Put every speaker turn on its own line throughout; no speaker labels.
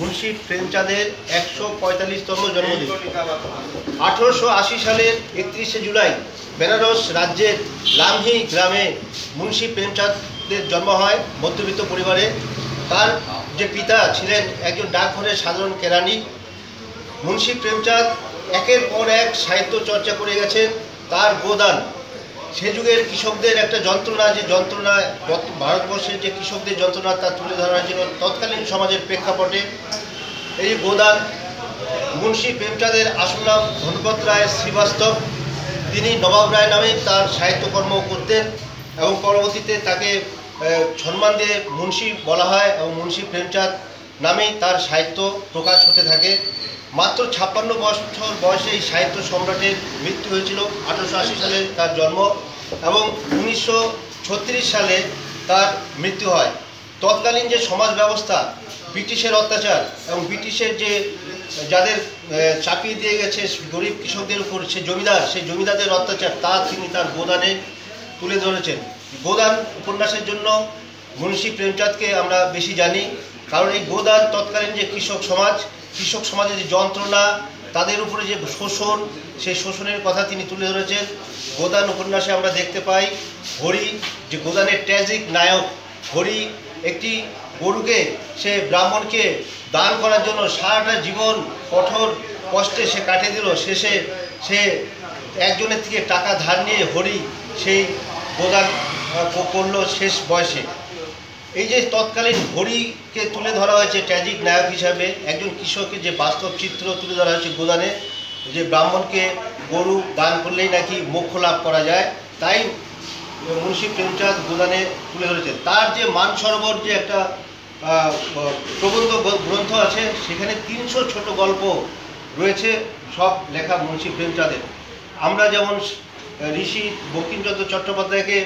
মুন্সি প্রেমচাঁদের 145তম জন্মদিন। 1880 সালের 31শে জুলাই বেনারস রাজ্যের লামহি গ্রামে মুন্সি প্রেমচাঁদের জন্ম হয় মধ্যবিত্ত পরিবারে। তার যে পিতা ছিলেন একজন ডাকঘরের সাধারণ কেরানি। মুন্সি প্রেমচাঁদ একের পর এক সাহিত্য চর্চা করে গেছেন। তার গোদান সে যুগের কৃষকদের একটা যন্ত্রণা, যে যন্ত্রণা ভারতবর্ষের যে কৃষকদের যন্ত্রণা তা তুলে ধরা হয়েছিল তৎকালীন সমাজের প্রেক্ষাপটে। এই গোদান মুন্সি প্রেমচাঁদের আসল নাম ধনপত রায় শ্রীবাস্তব। তিনি নবাব রায় নামে তার সাহিত্যকর্ম করতেন এবং পরবর্তীতে তাকে সম্মান দিয়ে মুন্সি বলা হয় এবং মুন্সি প্রেমচাঁদ নামেই তার সাহিত্য প্রকাশ হতে থাকে। মাত্র 56 বছর বয়সে এই সাহিত্য সম্রাটের মৃত্যু হয়েছিল। 1880 সালে তার জন্ম এবং 1936 সালে তার মৃত্যু হয়। তৎকালীন যে সমাজ ব্যবস্থা, ব্রিটিশের অত্যাচার এবং ব্রিটিশের যে যাদের চাপিয়ে দিয়ে গেছে গরিব কৃষকদের উপর সেই জমিদারদের অত্যাচার, তা তিনি তার গোদানে তুলে ধরেছেন। গোদান উপন্যাসের জন্য মুন্সি প্রেমচাঁদকে আমরা বেশি জানি, কারণ এই গোদান তৎকালীন যে কৃষক সমাজের যে যন্ত্রণা, তাদের উপরে যে শোষণ, সেই শোষণের কথা তিনি তুলে ধরেছেন। গোদান উপন্যাসে আমরা দেখতে পাই হরি, যে গোদানের ট্র্যাজিক নায়ক। হরি একটি গরুকে সে ব্রাহ্মণকে দান করার জন্য সারাটা জীবন কঠোর কষ্টে সে কাটিয়ে দিল। শেষে সে একজনের থেকে টাকা ধার নিয়ে হরি সেই গোদান করল শেষ বয়সে। এই যে তৎকালীন হরিকে তুলে ধরা হয়েছে ট্র্যাজিক নায়ক হিসাবে, একজন কৃষকের যে বাস্তব চিত্র তুলে ধরা হয়েছে গোদানে, যে ব্রাহ্মণকে গরু দান করলেই নাকি মোক্ষ লাভ করা যায়, তাই মুন্সি প্রেমচাঁদ গোদানে তুলে ধরেছেন। তার যে মানসরোবর যে একটা প্রবন্ধ গ্রন্থ আছে, সেখানে 300 ছোট গল্প রয়েছে, সব লেখা মুন্সি প্রেমচাঁদের। আমরা যেমন ঋষি বঙ্কিমচন্দ্র চট্টোপাধ্যায়কে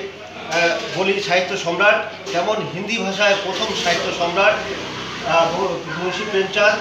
বলি সাহিত্য সম্রাট, তেমন হিন্দি ভাষায় প্রথম সাহিত্য সম্রাট মুন্সি প্রেমচাঁদ।